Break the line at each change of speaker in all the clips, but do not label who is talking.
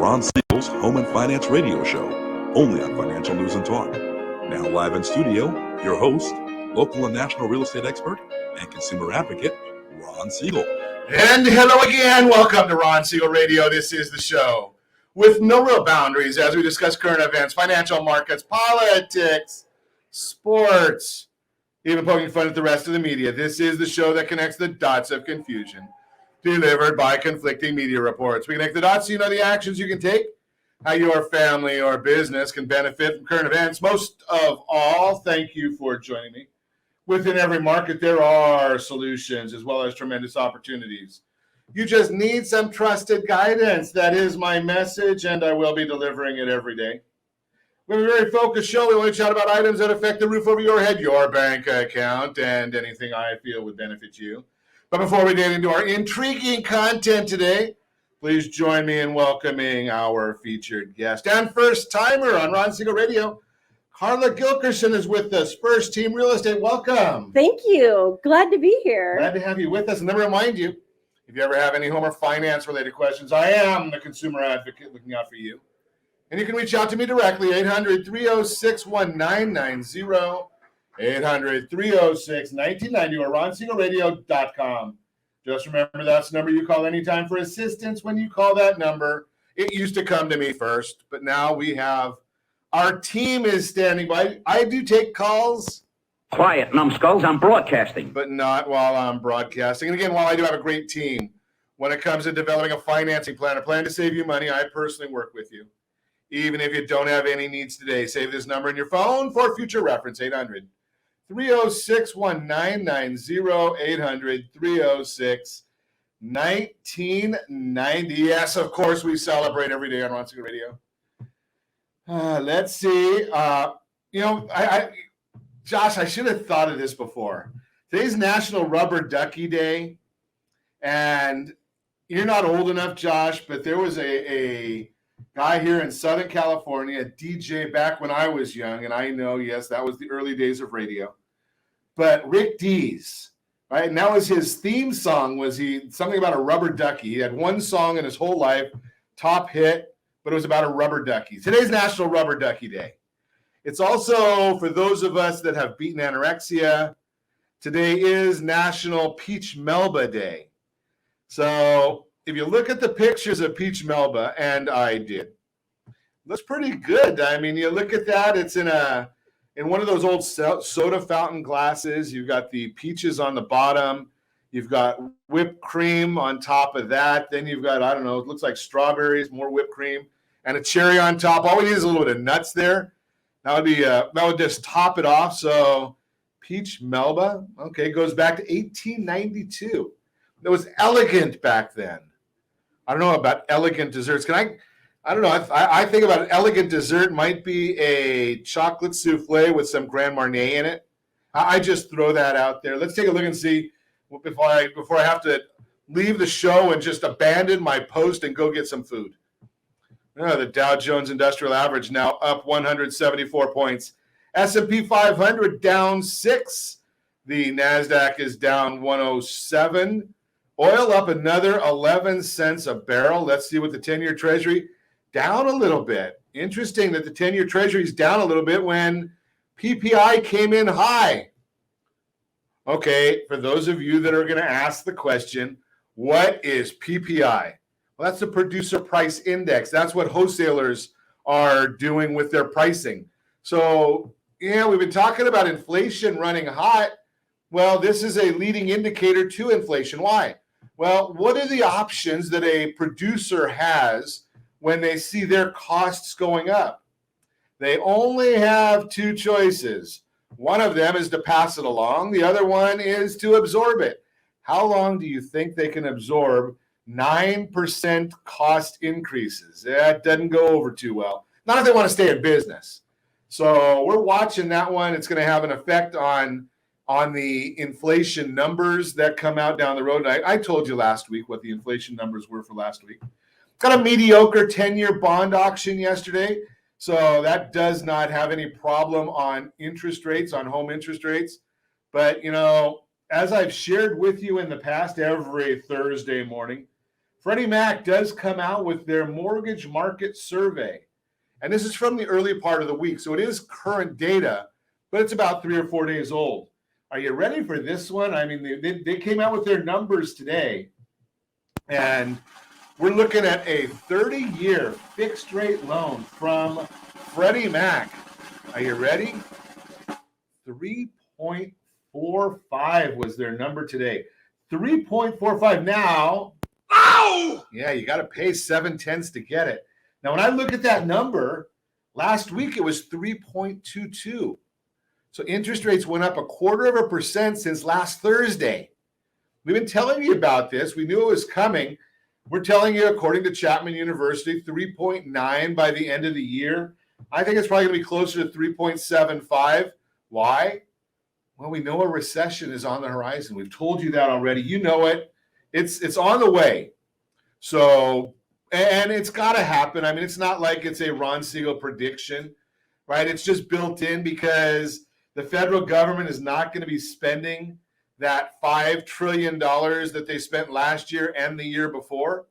Ron Siegel's Home and Finance Radio Show, only on Financial News and Talk. Now live in studio, your host, local and national real estate expert and consumer advocate, Ron Siegel.
And hello again. Welcome to Ron Siegel Radio. This is the show with no real boundaries as we discuss current events, financial markets, politics, sports, even poking fun at the rest of the media. This is the show that connects the dots of confusion, delivered by conflicting media reports. We connect the dots so you know the actions you can take, how your family or business can benefit from current events. Most of all, thank you for joining me. Within every market, there are solutions as well as tremendous opportunities. You just need some trusted guidance. That is my message, and I will be delivering it every day. We have a very focused show. We want to chat about items that affect the roof over your head, your bank account, and anything I feel would benefit you. But before we get into our intriguing content today, please join me in welcoming our featured guest and first timer on Ron Siegel Radio. Carla Gilkerson is with us, First Team Real Estate. Welcome.
Thank you. Glad to be here.
Glad to have you with us. And then remind you, if you ever have any home or finance related questions, I am the consumer advocate looking out for you. And you can reach out to me directly, 800-306-1990, 800-306-1990, or ronsiegelradio.com. Just remember that's the number you call anytime for assistance. When you call that number, it used to come to me first, but now we have our team is standing by. I do take calls.
Quiet, numbskulls, I'm broadcasting.
But not while I'm broadcasting. And again, while I do have a great team, when it comes to developing a financing plan, a plan to save you money, I personally work with you. Even if you don't have any needs today, save this number in your phone for future reference, 800-306-1990, 800-306-1990. Yes, of course, we celebrate every day on Ron Siegel Radio. Let's see. Josh, I should have thought of this before. Today's National Rubber Ducky Day, and you're not old enough, Josh, but there was a guy here in Southern California, a DJ back when I was young, and I know, yes, that was the early days of radio. But Rick Dees, right? And that was his theme song. Was he something about a rubber ducky? He had one song in his whole life, top hit, but it was about a rubber ducky. Today's National Rubber Ducky Day. It's also, for those of us that have beaten anorexia, today is National Peach Melba Day. So if you look at the pictures of Peach Melba, and I did, looks pretty good. I mean, you look at that, it's in one of those old soda fountain glasses. You've got the peaches on the bottom. You've got whipped cream on top of that. Then you've got, I don't know, it looks like strawberries, more whipped cream, and a cherry on top. All we need is a little bit of nuts there. That would just top it off. So Peach Melba, okay, goes back to 1892. It was elegant back then. I don't know about elegant desserts. I don't know. I think about an elegant dessert might be a chocolate souffle with some Grand Marnier in it. I just throw that out there. Let's take a look and see before I have to leave the show and just abandon my post and go get some food. The Dow Jones Industrial Average now up 174 points. S&P 500 down 6. The NASDAQ is down 107. Oil up another 11 cents a barrel. Let's see what the 10-year Treasury down a little bit. Interesting that the 10-year Treasury is down a little bit when PPI came in high. Okay, for those of you that are going to ask the question, what is PPI? Well, that's the Producer Price Index. That's what wholesalers are doing with their pricing. So, yeah, we've been talking about inflation running hot. Well, this is a leading indicator to inflation. Why? Well, what are the options that a producer has when they see their costs going up? They only have two choices. One of them is to pass it along. The other one is to absorb it. How long do you think they can absorb 9% cost increases? That doesn't go over too well. Not if they want to stay in business. So we're watching that one. It's going to have an effect on the inflation numbers that come out down the road. I told you last week what the inflation numbers were for last week. Got a mediocre 10-year bond auction yesterday. So that does not have any problem on interest rates, on home interest rates. But, as I've shared with you in the past every Thursday morning, Freddie Mac does come out with their mortgage market survey. And this is from the early part of the week. So it is current data, but it's about 3 or 4 days old. Are you ready for this one? I mean, they came out with their numbers today. And we're looking at a 30-year fixed rate loan from Freddie Mac. Are you ready? 3.45 was their number today. 3.45 now. Ow! Yeah, you got to pay 7/10 to get it. Now, when I look at that number, last week it was 3.22. So interest rates went up 0.25% since last Thursday. We've been telling you about this. We knew it was coming. We're telling you, according to Chapman University, 3.9 by the end of the year. I think it's probably going to be closer to 3.75. Why? Well, we know a recession is on the horizon. We've told you that already. You know it. It's on the way. So, and it's got to happen. I mean, it's not like it's a Ron Siegel prediction, right? It's just built in because the federal government is not going to be spending that $5 trillion that they spent last year and the year before,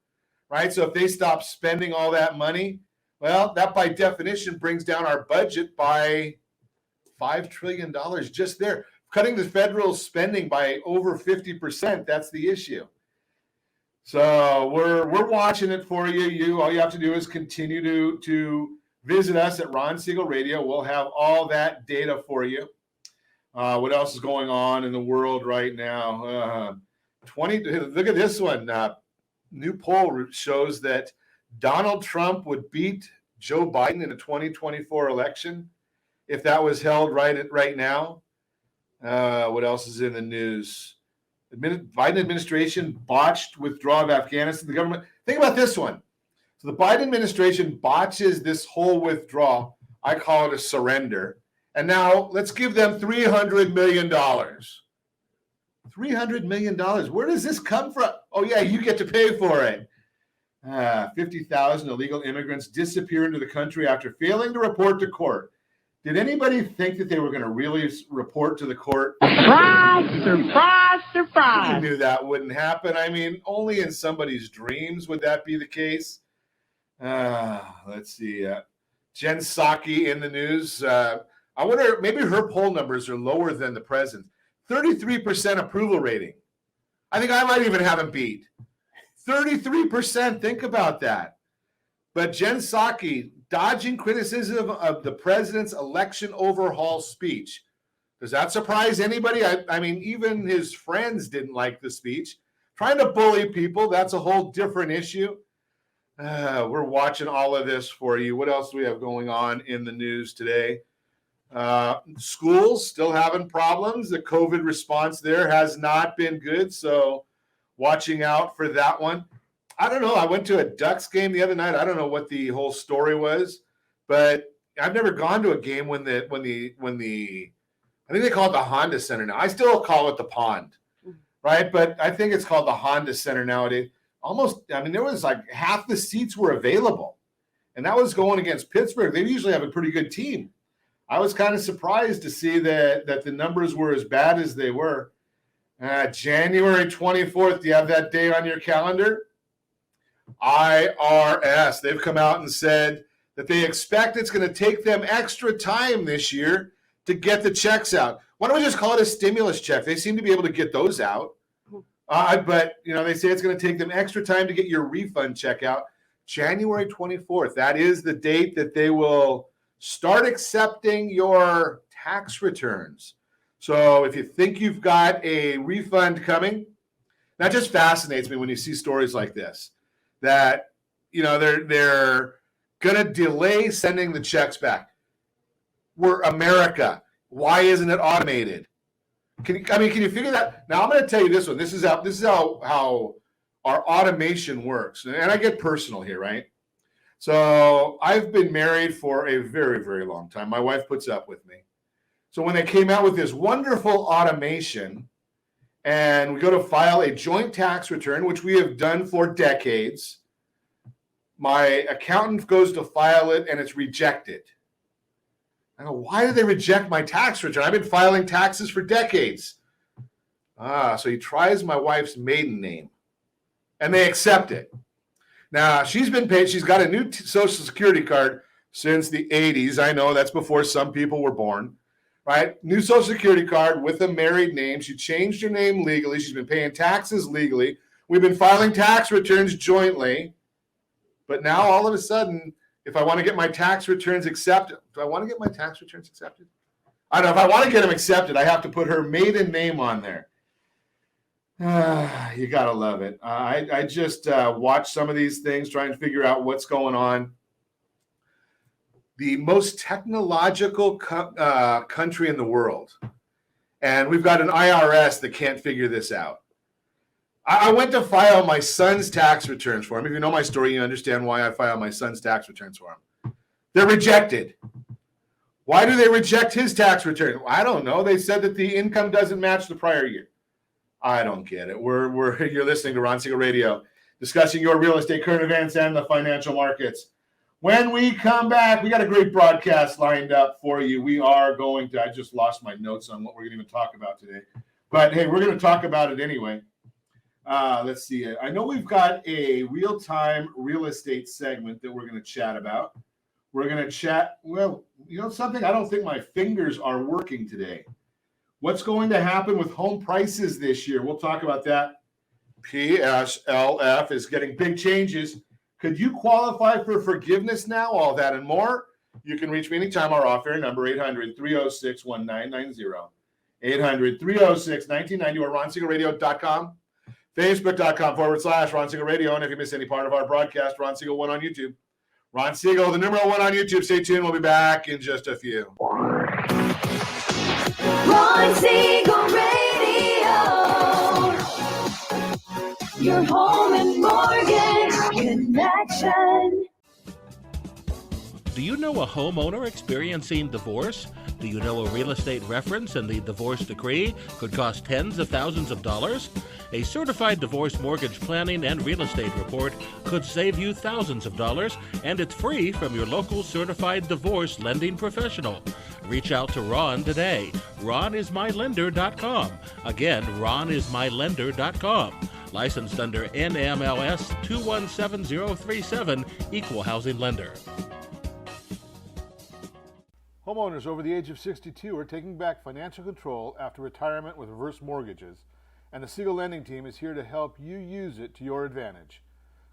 right? So if they stop spending all that money, well, that by definition brings down our budget by $5 trillion just there. Cutting the federal spending by over 50%, that's the issue. So we're watching it for you. All you have to do is continue to visit us at Ron Siegel Radio. We'll have all that data for you. What else is going on in the world right now? Look at this one. New poll shows that Donald Trump would beat Joe Biden in the 2024 election if that was held right now. What else is in the news? Biden administration botched withdrawal of Afghanistan. The government. Think about this one. So the Biden administration botches this whole withdrawal. I call it a surrender. And now let's give them $300 million. $300 million. Where does this come from? Oh, yeah, you get to pay for it. 50,000 illegal immigrants disappear into the country after failing to report to court. Did anybody think that they were going to really report to the court?
Surprise, surprise, surprise.
You knew that wouldn't happen. I mean, only in somebody's dreams would that be the case. Let's see. Jen Psaki in the news. I wonder, maybe her poll numbers are lower than the president's. 33% approval rating. I think I might even have him beat. 33%. Think about that. But Jen Psaki dodging criticism of the president's election overhaul speech. Does that surprise anybody? I mean, even his friends didn't like the speech. Trying to bully people, that's a whole different issue. We're watching all of this for you. What else do we have going on in the news today? Schools still having problems. The COVID response there has not been good, so watching out for that one. I don't know. I went to a Ducks game the other night. I don't know what the whole story was, but I've never gone to a game when the I think they call it the Honda Center now. I still call it the Pond, right? But I think it's called the Honda Center nowadays. There was like half the seats were available, and that was going against Pittsburgh. They usually have a pretty good team. I was kind of surprised to see that the numbers were as bad as they were. January 24th, do you have that date on your calendar? IRS. They've come out and said that they expect it's going to take them extra time this year to get the checks out. Why don't we just call it a stimulus check? They seem to be able to get those out. But they say it's going to take them extra time to get your refund check out. January 24th. That is the date that they will start accepting your tax returns. So if you think you've got a refund coming, that just fascinates me when you see stories like this, that they're going to delay sending the checks back. We're America. Why isn't it automated? Can you figure that? Now I'm going to tell you this one. This is how our automation works. And I get personal here, right? So I've been married for a very, very long time. My wife puts up with me. So when they came out with this wonderful automation, and we go to file a joint tax return, which we have done for decades, my accountant goes to file it and it's rejected. I go, why did they reject my tax return? I've been filing taxes for decades. So he tries my wife's maiden name and they accept it. Now, she's been paid. She's got a new Social Security card since the 80s. I know that's before some people were born, right? New Social Security card with a married name. She changed her name legally. She's been paying taxes legally. We've been filing tax returns jointly. But now, all of a sudden, if I want to get my tax returns accepted, do I want to get my tax returns accepted? I don't know. If I want to get them accepted, I have to put her maiden name on there. You got to love it. I just watch some of these things, trying to figure out what's going on. The most technological country in the world. And we've got an IRS that can't figure this out. I went to file my son's tax returns for him. If you know my story, you understand why I file my son's tax returns for him. They're rejected. Why do they reject his tax return? I don't know. They said that the income doesn't match the prior year. I don't get it. You're listening to Ron Siegel Radio, discussing your real estate, current events, and the financial markets. When we come back, we got a great broadcast lined up for you. We are going to, I just lost my notes on what we're going to even talk about today. But hey, we're going to talk about it anyway. Let's see. I know we've got a real-time real estate segment that we're going to chat about. We're going to chat, well, you know something? I don't think my fingers are working today. What's going to happen with home prices this year? We'll talk about that. PSLF is getting big changes. Could you qualify for forgiveness now? All that and more. You can reach me anytime. Our off-air number, 800-306-1990. 800-306-1990 or RonSiegelRadio.com. Facebook.com/Ron Siegel Radio. And if you miss any part of our broadcast, Ron Siegel 1 on YouTube. Ron Siegel, the number 1 on YouTube. Stay tuned. We'll be back in just a few.
Ron Siegel Radio. Your home and mortgage connection.
Do you know a homeowner experiencing divorce? Do you know a real estate reference and the divorce decree could cost tens of thousands of dollars? A certified divorce mortgage planning and real estate report could save you thousands of dollars, and it's free from your local certified divorce lending professional. Reach out to Ron today. RonIsMyLender.com. Again, RonIsMyLender.com. Licensed under NMLS 217037, Equal Housing Lender.
Homeowners over the age of 62 are taking back financial control after retirement with reverse mortgages, and the Siegel Lending Team is here to help you use it to your advantage.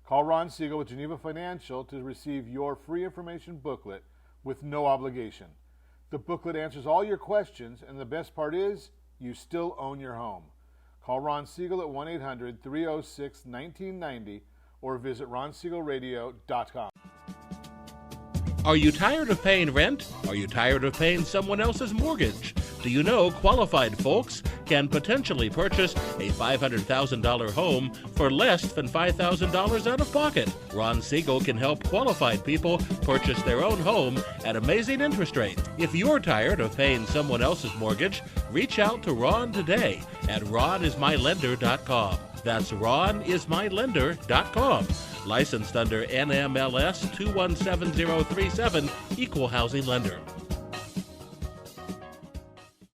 Call Ron Siegel with Geneva Financial to receive your free information booklet with no obligation. The booklet answers all your questions, and the best part is, you still own your home. Call Ron Siegel at 1-800-306-1990 or visit RonSiegelRadio.com.
Are you tired of paying rent? Are you tired of paying someone else's mortgage? Do you know qualified folks can potentially purchase a $500,000 home for less than $5,000 out of pocket? Ron Siegel can help qualified people purchase their own home at amazing interest rates. If you're tired of paying someone else's mortgage, reach out to Ron today at RonIsMyLender.com. That's RonIsMyLender.com. Licensed under NMLS 217037, Equal Housing Lender.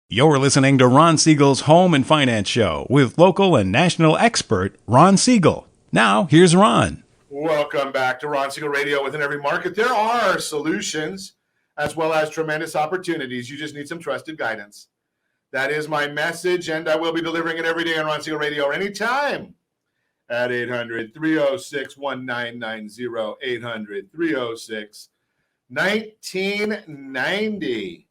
You're listening to Ron Siegel's Home and Finance Show with local and national expert Ron Siegel. Now, here's Ron.
Welcome back to Ron Siegel Radio. Within every market, there are solutions as well as tremendous opportunities. You just need some trusted guidance. That is my message, and I will be delivering it every day on Ron Siegel Radio anytime at 800-306-1990, 800-306-1990.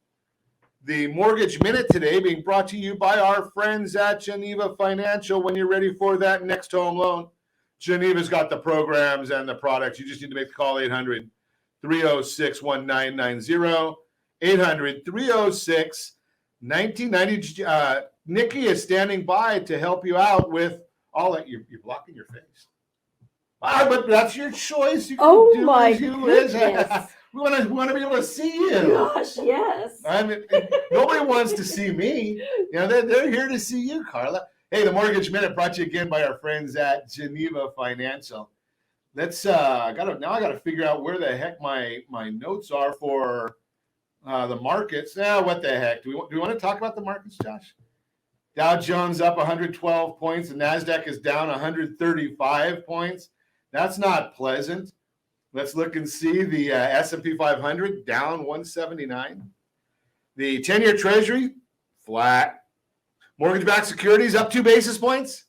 The Mortgage Minute today being brought to you by our friends at Geneva Financial. When you're ready for that next home loan, Geneva's got the programs and the products. You just need to make the call, 800-306-1990, 800-306-1990. Nikki is standing by to help you out with all that. You're blocking your face. But that's your choice. You can do
my
as you
goodness.
We want to be able to see you.
Gosh, yes.
I mean, nobody wants to see me. You know, they're here to see you, Carla. Hey, the Mortgage Minute brought to you again by our friends at Geneva Financial. Let's I gotta figure out where the heck my notes are for the markets. What the heck? Do we want to talk about the markets, Josh? Dow Jones up 112 points. The NASDAQ is down 135 points. That's not pleasant. Let's look and see the S&P 500 down 179. The 10-year Treasury flat. Mortgage-backed securities up 2 basis points.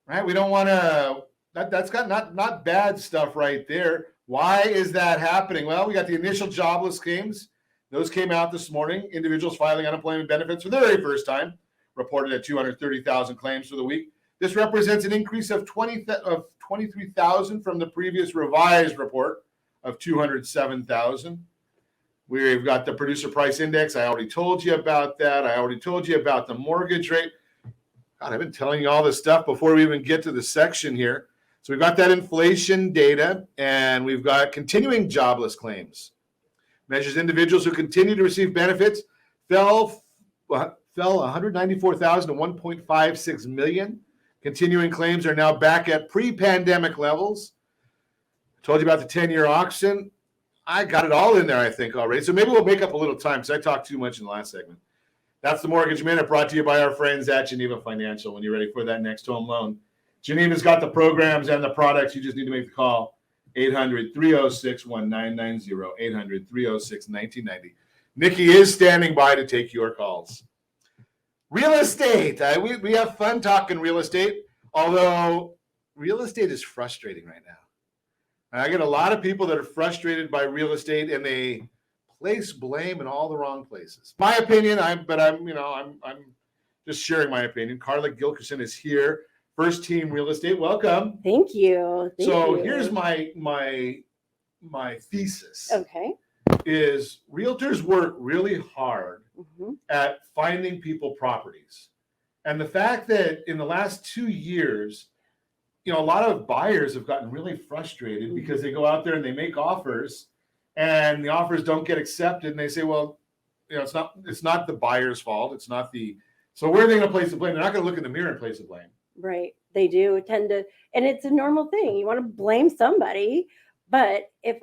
Right? We don't want to. That's got not bad stuff right there. Why is that happening? Well, we got the initial jobless claims. Those came out this morning. Individuals filing unemployment benefits for the very first time reported at 230,000 claims for the week. This represents an increase of 23,000 from the previous revised report of 207,000. We've got the producer price index. I already told you about that. I already told you about the mortgage rate. God, I've been telling you all this stuff before we even get to the section here. So we've got that inflation data, and we've got continuing jobless claims. Measures individuals who continue to receive benefits fell 194,000 to 1.56 million. Continuing claims are now back at pre-pandemic levels. I told you about the 10-year auction. I got it all in there, I think, already. So maybe we'll make up a little time because I talked too much in the last segment. That's the Mortgage Minute brought to you by our friends at Geneva Financial. When you're ready for that next home loan, Geneva's got the programs and the products. You just need to make the call. 800-306-1990, 800-306-1990. Nikki is standing by to take your calls. Real estate. We have fun talking real estate, although real estate is frustrating right now. I get a lot of people that are frustrated by real estate, and they place blame in all the wrong places. My opinion, I'm just sharing my opinion. Carla Gilkerson is here. First Team Real Estate. Welcome.
Thank you.
Here's my thesis.
Okay.
Is realtors work really hard at finding people properties. And the fact that in the last 2 years, a lot of buyers have gotten really frustrated because they go out there and they make offers and the offers don't get accepted. And they say, well, it's not the buyer's fault. So where are they going to place the blame? They're not going to look in the mirror and place the blame.
Right. They do tend to, and it's a normal thing. You want to blame somebody, but if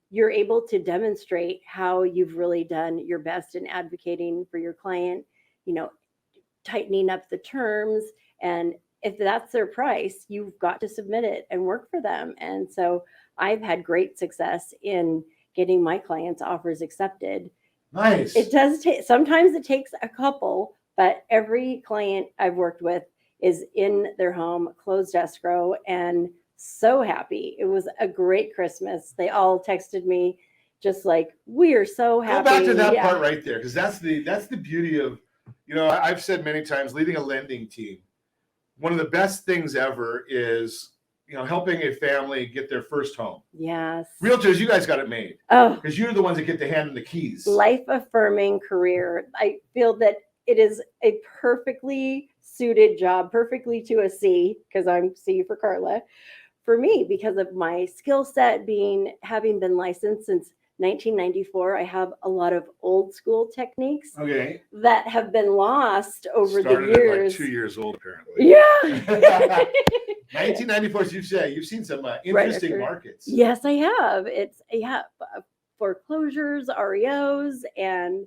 you're able to demonstrate how you've really done your best in advocating for your client, tightening up the terms, and if that's their price, you've got to submit it and work for them. And so I've had great success in getting my clients' offers accepted.
Nice.
It does take, sometimes it takes a couple, but every client I've worked with is in their home, closed escrow, and so happy. It was a great Christmas. They all texted me just like, we are so happy.
Go back to that part right there, because that's the beauty of, I've said many times, leading a lending team. One of the best things ever is, helping a family get their first home.
Yes.
Realtors, you guys got it made.
Oh,
because you're the ones that get to hand them the keys.
Life-affirming career. I feel that it is a perfectly suited job, perfectly to a C, because I'm C for Carla, for me, because of my skill set having been licensed since 1994. I have a lot of old school techniques that have been lost over the years.
At like 2 years old, apparently.
Yeah.
1994, as you say, you've seen some interesting markets.
Yes, I have. It's foreclosures, REOs, and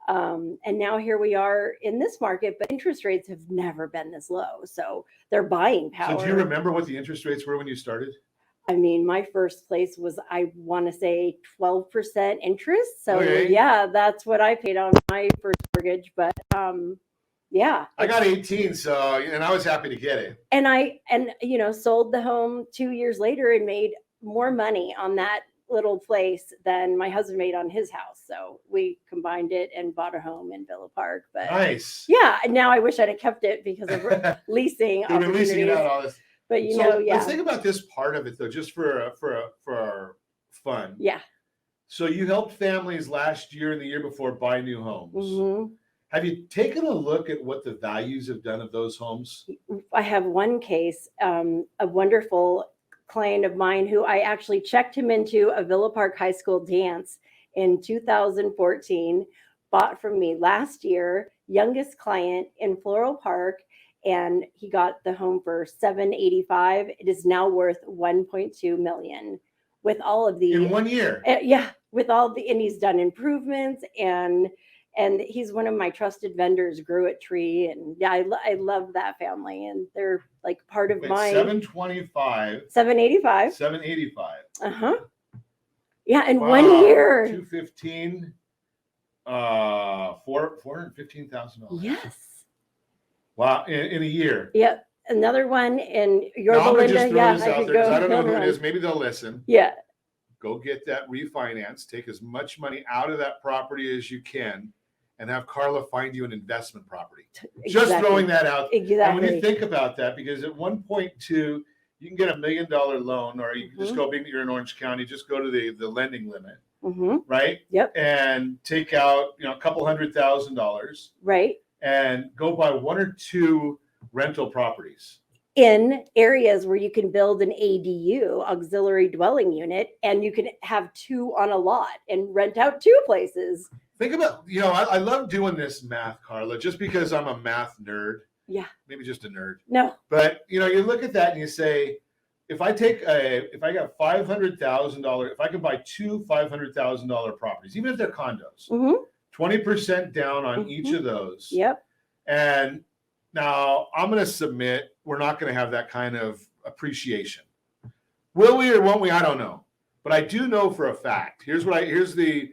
now here we are in this market, but interest rates have never been this low. So they're buying power.
So do you remember what the interest rates were when you started?
I mean, my first place was, I want to say 12% interest. So yeah, that's what I paid on my first mortgage. But yeah.
I got 18, and I was happy to get it.
And I sold the home 2 years later and made more money on that little place than my husband made on his house. So we combined it and bought a home in Villa Park. But
nice.
Yeah. Now I wish I'd have kept it because of leasing.
You've been leasing it out all this.
But
let's think about this part of it though, just for our fun.
Yeah.
So you helped families last year and the year before buy new homes.
Mm-hmm.
Have you taken a look at what the values have done of those homes?
I have one case, a wonderful client of mine who I actually checked him into a Villa Park High School dance in 2014, bought from me last year, youngest client in Floral Park. And he got the home for $785,000. It is now worth $1.2 million with all of the
in 1 year.
with all the, and he's done improvements and And he's one of my trusted vendors, Grew It Tree. And yeah, I love that family. And they're like part of
Wait,
my
725.
785.
785.
Uh-huh. Yeah, in
Wow.
1 year.
215. $415,000.
Yes.
Wow, in a year.
Yep. Another one in your
Now, I'm gonna
Belinda.
just throw
Yeah,
this
I
out
could
there because
go.
I don't know who
on.
it is. Maybe they'll listen.
Yeah.
Go get that refinance. Take as much money out of that property as you can, and have Carla find you an investment property. Just throwing that out.
Exactly.
And when you think about that, because at 1.2, you can get $1 million loan, or you can just go, being that you're in Orange County, just go to the lending limit, right?
Yep.
And take out a couple $100,000,
right?
And go buy 1 or 2 rental properties
in areas where you can build an ADU, auxiliary dwelling unit, and you can have 2 on a lot and rent out 2 places.
Think about, I love doing this math, Carla, just because I'm a math nerd.
Yeah.
Maybe just a nerd.
No.
But, you look at that and you say, if I got $500,000, if I can buy 2 $500,000 properties, even if they're condos, 20% down on each of those.
Yep.
And now I'm going to submit, we're not going to have that kind of appreciation. Will we or won't we? I don't know. But I do know for a fact. Here's the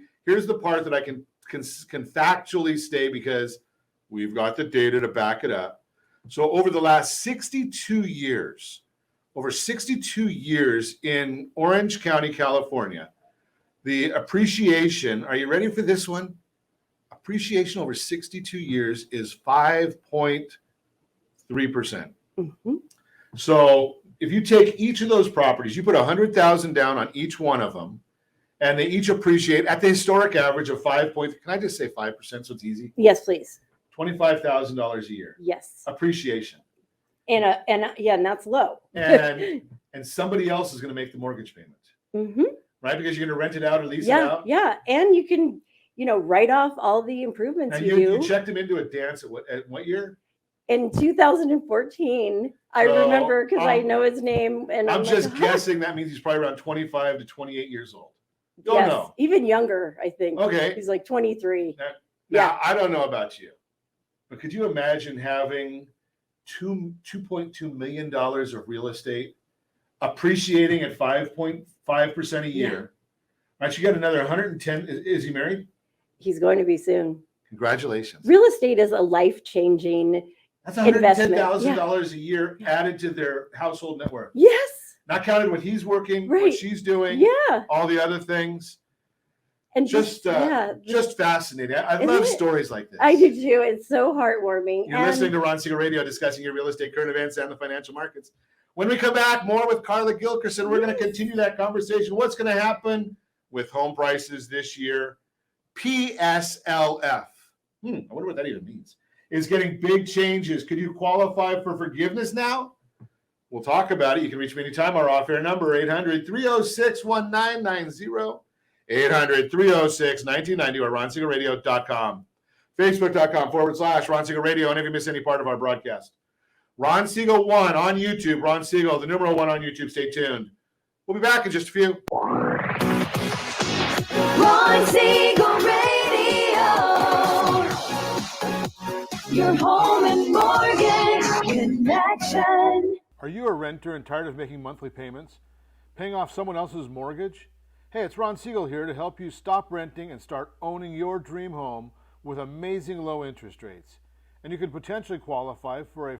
part that I can factually say, because we've got the data to back it up. So over the last 62 years in Orange County, California, the appreciation, are you ready for this one? Appreciation over 62 years is 5.3%. So if you take each of those properties, you put $100,000 down on each one of them, and they each appreciate at the historic average of 5. Can I just say 5% so it's easy?
Yes, please.
$25,000 a year.
Yes.
Appreciation.
And that's low.
and somebody else is going to make the mortgage payment. Right? Because you're going to rent it out or lease it out.
Yeah. And you can, write off all the improvements
and
you do.
You checked him into a dance at what year?
In 2014. I remember because I know his name. And
I'm just guessing that means he's probably around 25 to 28 years old. Don't know.
Even younger, I think.
Okay.
He's like 23.
Now, I don't know about you, but could you imagine having $2.2 million of real estate appreciating at 5.5% a year? Right, you got another 110. Is he married?
He's going to be soon.
Congratulations.
Real estate is a life-changing
That's $110,000 a year added to their household net worth.
Yes.
Not counting what he's working,
right.
what she's doing, all the other things. And just fascinating. I love stories like this.
I do too. It's so heartwarming.
You're listening to Ron Siegel Radio, discussing your real estate, current events, and the financial markets. When we come back, more with Carla Gilkerson. We're going to continue that conversation. What's going to happen with home prices this year? PSLF. I wonder what that even means. Is getting big changes. Could you qualify for forgiveness now? We'll talk about it. You can reach me anytime. Our off-air number, 800-306-1990. 800-306-1990 or RonSiegelRadio.com. Facebook.com/Ron Siegel Radio. And if you miss any part of our broadcast, Ron Siegel 1 on YouTube. Ron Siegel, the numeral 1 on YouTube. Stay tuned. We'll be back in just a few.
Ron Siegel Radio. Your home and mortgage connection.
Are you a renter and tired of making monthly payments? Paying off someone else's mortgage? Hey, it's Ron Siegel here to help you stop renting and start owning your dream home with amazing low interest rates. And you could potentially qualify for a...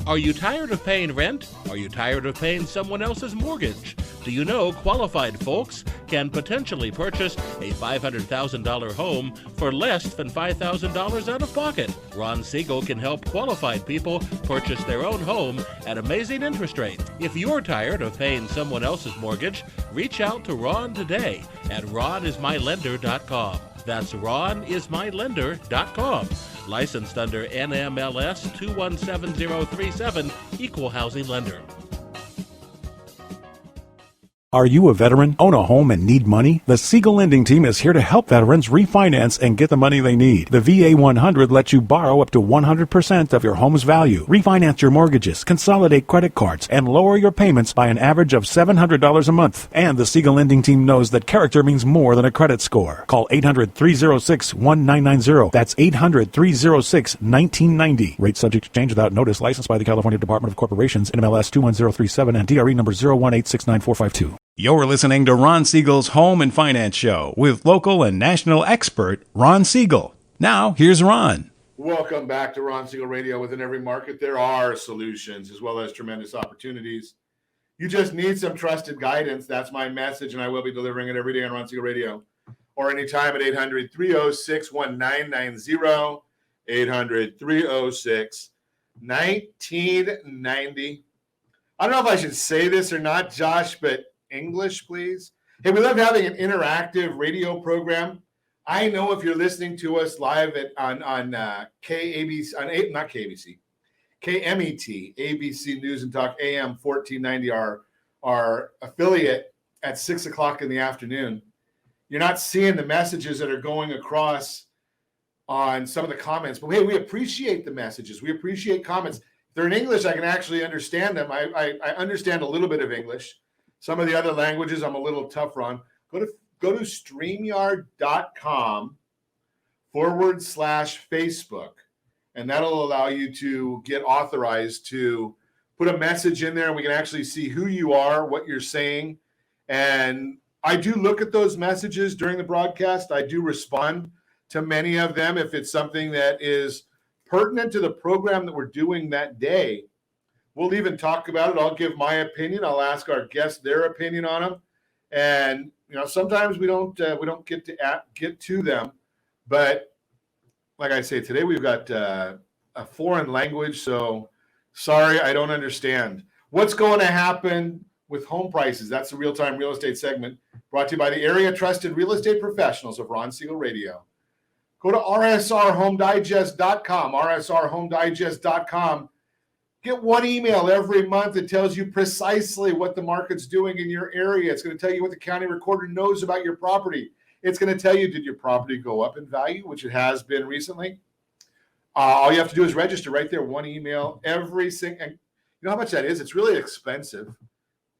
Are you tired of paying rent? Are you tired of paying someone else's mortgage? Do you know qualified folks can potentially purchase a $500,000 home for less than $5,000 out of pocket? Ron Siegel can help qualified people purchase their own home at amazing interest rates. If you're tired of paying someone else's mortgage, reach out to Ron today at ronismylender.com. That's ronismylender.com. Licensed under NMLS 217037, Equal Housing Lender.
Are you a veteran, own a home, and need money? The Siegel Lending Team is here to help veterans refinance and get the money they need. The VA 100 lets you borrow up to 100% of your home's value, refinance your mortgages, consolidate credit cards, and lower your payments by an average of $700 a month. And the Siegel Lending Team knows that character means more than a credit score. Call 800-306-1990. That's 800-306-1990. Rate subject to change without notice. Licensed by the California Department of Corporations, NMLS 21037, and DRE number 018694552. You're listening to Ron Siegel's Home and Finance Show with local and national expert Ron Siegel. Now, here's Ron.
Welcome back to Ron Siegel Radio. Within every market, there are solutions as well as tremendous opportunities. You just need some trusted guidance. That's my message, and I will be delivering it every day on Ron Siegel Radio or anytime at 800-306-1990, 800-306-1990. I don't know if I should say this or not, Josh, but English, please. Hey, we love having an interactive radio program. I know if you're listening to us live on KABC, not KABC, KMET, ABC News and Talk, AM 1490, our affiliate at 6 o'clock in the afternoon, you're not seeing the messages that are going across on some of the comments. But hey, we appreciate the messages. We appreciate comments. If they're in English, I can actually understand them. I understand a little bit of English. Some of the other languages I'm a little tougher on. Go to StreamYard.com/Facebook, and that'll allow you to get authorized to put a message in there, and we can actually see who you are, what you're saying. And I do look at those messages during the broadcast. I do respond to many of them if it's something that is pertinent to the program that we're doing that day. We'll even talk about it. I'll give my opinion. I'll ask our guests their opinion on them. And sometimes we don't get to them. But like I say, today we've got a foreign language. So sorry, I don't understand. What's going to happen with home prices? That's the real-time real estate segment brought to you by the area trusted real estate professionals of Ron Siegel Radio. Go to rsrhomedigest.com, rsrhomedigest.com. Get one email every month that tells you precisely what the market's doing in your area. It's going to tell you what the county recorder knows about your property. It's going to tell you, did your property go up in value, which it has been recently? All you have to do is register right there, one email every single. And you know how much that is? It's really expensive.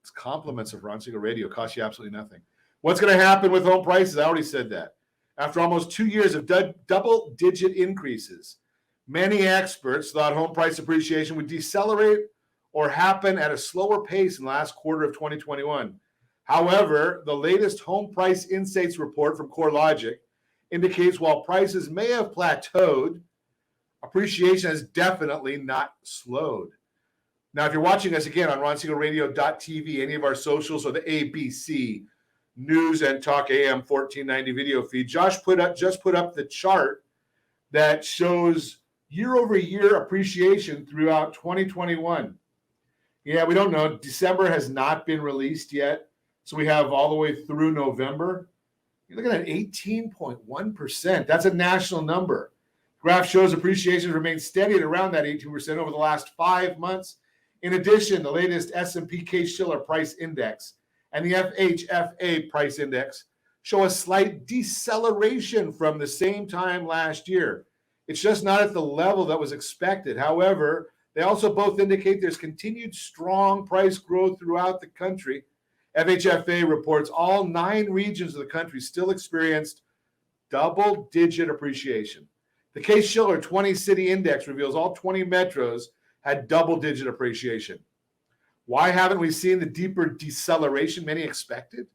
It's compliments of Ron Siegel Radio. It costs you absolutely nothing. What's going to happen with home prices? I already said that. After almost 2 years of double-digit increases, many experts thought home price appreciation would decelerate or happen at a slower pace in the last quarter of 2021. However, the latest Home Price Insights report from CoreLogic indicates while prices may have plateaued, appreciation has definitely not slowed. Now, if you're watching us again on ronsiegelradio.tv, any of our socials, or the ABC News and Talk AM 1490 video feed, Josh just put up the chart that shows year-over-year appreciation throughout 2021. Yeah, we don't know. December has not been released yet, so we have all the way through November. You're looking at 18.1%. That's a national number. Graph shows appreciation remains steady at around that 18% over the last 5 months. In addition, the latest S&P Case-Shiller Price Index and the FHFA Price Index show a slight deceleration from the same time last year. It's just not at the level that was expected. However, they also both indicate there's continued strong price growth throughout the country. FHFA reports all 9 regions of the country still experienced double-digit appreciation. The Case-Shiller 20-City Index reveals all 20 metros had double-digit appreciation. Why haven't we seen the deeper deceleration many expected?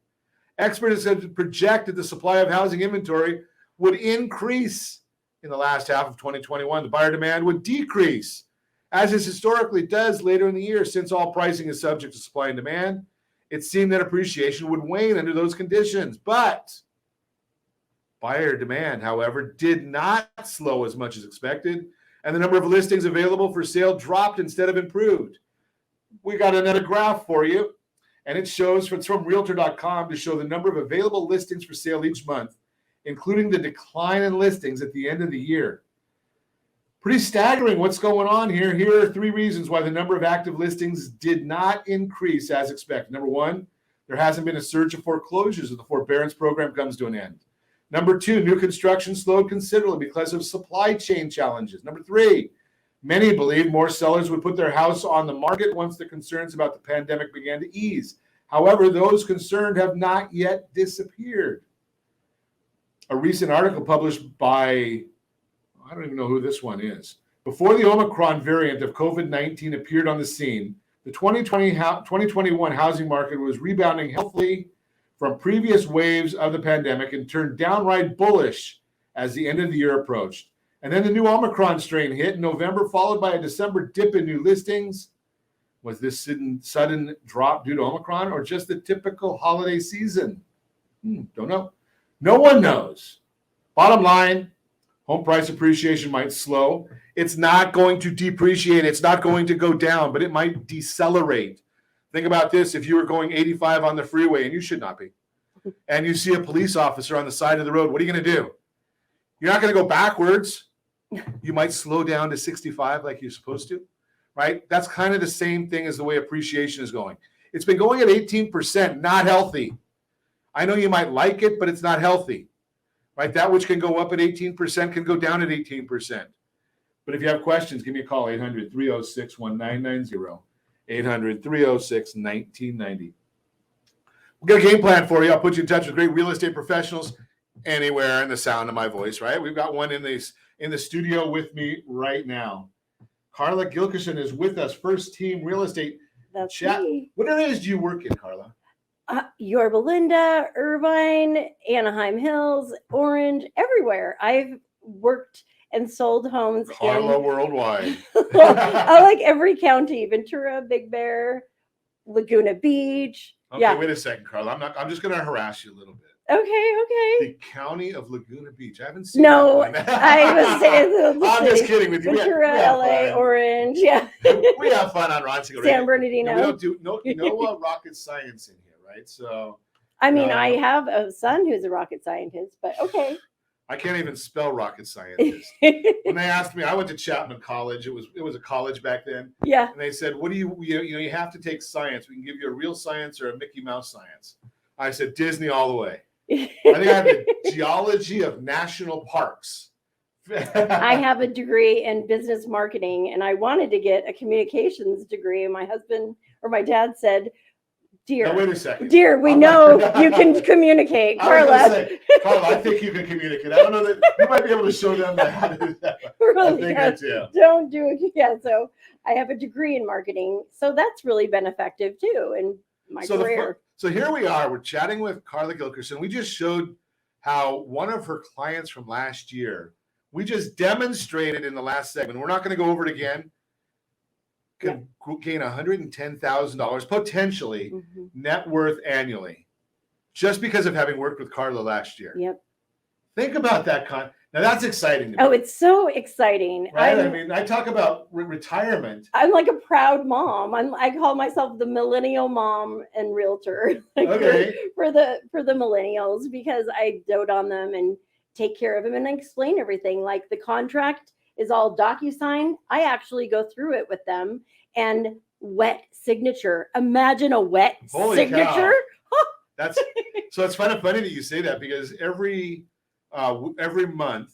Experts have projected the supply of housing inventory would increase in the last half of 2021. The buyer demand would decrease, as it historically does later in the year. Since all pricing is subject to supply and demand, it seemed that appreciation would wane under those conditions. But buyer demand, however, did not slow as much as expected, and the number of listings available for sale dropped instead of improved. We got another graph for you, and it shows, it's from Realtor.com, to show the number of available listings for sale each month, including the decline in listings at the end of the year. Pretty staggering what's going on here. Here are 3 reasons why the number of active listings did not increase as expected. Number 1, There hasn't been a surge of foreclosures as the forbearance program comes to an end. Number 2, new construction slowed considerably because of supply chain challenges. Number 3, many believe more sellers would put their house on the market once the concerns about the pandemic began to ease. However, those concerned have not yet disappeared. A recent article published by, I don't even know who this one is. Before the Omicron variant of COVID-19 appeared on the scene, the 2021 housing market was rebounding healthily from previous waves of the pandemic and turned downright bullish as the end of the year approached. And then the new Omicron strain hit in November, followed by a December dip in new listings. Was this sudden drop due to Omicron or just the typical holiday season? Don't know. No one knows. Bottom line, home price appreciation might slow. It's not going to depreciate. It's not going to go down, but it might decelerate. Think about this. If you were going 85 on the freeway, and you should not be, and you see a police officer on the side of the road, what are you going to do? You're not going to go backwards. You might slow down to 65 like you're supposed to, right? That's kind of the same thing as the way appreciation is going. It's been going at 18%, not healthy. I know you might like it, but it's not healthy, right? That which can go up at 18% can go down at 18%. But if you have questions, give me a call, 800-306-1990. 800-306-1990. We've got a game plan for you. I'll put you in touch with great real estate professionals anywhere in the sound of my voice, right? We've got one in the studio with me right now. Carla Gilkerson is with us, First Team Real Estate.
That's
Chat.
me.
What areas do you work in, Carla?
Yorba Linda, Irvine, Anaheim Hills, Orange, everywhere. I've worked and sold homes.
Carla worldwide.
I like every county: Ventura, Big Bear, Laguna Beach.
Okay,
Yeah.
wait a second, Carla. I'm just going to harass you a little bit.
Okay.
The county of Laguna Beach. I haven't seen
No,
that one.
I was saying the
I'm just
city.
kidding with you.
Ventura,
We have
LA,
fun.
Orange. Yeah.
We have fun on Ron Siegel.
San Bernardino.
We don't do no rocket science in here, right? So
I mean, I have a son who's a rocket scientist, but okay.
I can't even spell rocket scientist. When they asked me, I went to Chapman College. It was a college back then.
Yeah.
And they said, "What do you have to take science. We can give you a real science or a Mickey Mouse science." I said, "Disney all the way." I think I have the geology of national parks.
I have a degree in business marketing, and I wanted to get a communications degree. And my husband or my dad said, "Dear,
Now, wait a second.
dear, we know you can communicate, Carla."
Carla, I think you can communicate. I don't know that you might be able to show them how to do that.
Really,
I think that's yeah.
Don't do it. Yeah. So I have a degree in marketing, so that's really been effective too in my career.
So here we are. We're chatting with Carla Gilkerson. We just showed how one of her clients from last year, we just demonstrated in the last segment. We're not going to go over it again. Can gain $110,000 potentially net worth annually, just because of having worked with Carla last year.
Yep.
Think about that. Now that's exciting to me.
Oh, it's so exciting.
Right? I mean, I talk about retirement.
I'm like a proud mom. I call myself the millennial mom and realtor
Okay.
for the millennials, because I dote on them and take care of them and I explain everything. Like the contract is all DocuSign. I actually go through it with them, and wet signature. Imagine a wet
Holy
signature.
cow. That's so it's kind of funny that you say that, because every month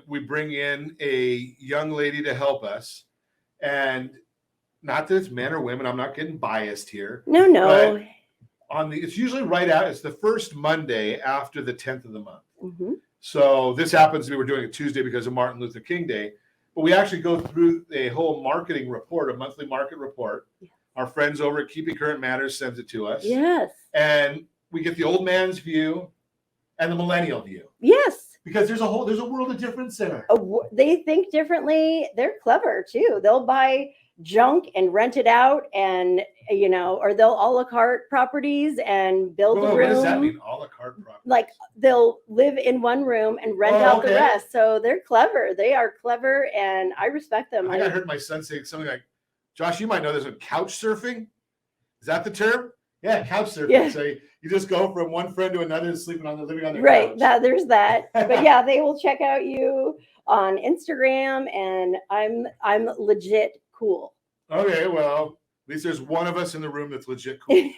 we bring in a young lady to help us, and not that it's men or women, I'm not getting biased here.
No.
It's usually it's the first Monday after the 10th of the month.
Mm-hmm.
So this happens to be, we're doing it Tuesday because of Martin Luther King Day, but we actually go through a whole marketing report, a monthly market report. Yes. Our friends over at Keeping Current Matters sends it to us.
Yes.
And we get the old man's view and the millennial view.
Yes.
Because there's a world of difference there.
They think differently. They're clever too. They'll buy junk and rent it out, and or they'll a la carte properties and build a room.
What does that mean, a la carte properties?
Like they'll live in one room and rent out the rest. So they're clever. They are clever, and I respect them.
I heard my son say something like, "Josh, you might know this, couch surfing. Is that the term?" Yeah, couch surfing. Yeah. So you just go from one friend to another, living on their couch.
Right. There's that. But yeah, they will check out you on Instagram, and I'm legit cool.
Okay, well, least there's one of us in the room that's legit cool.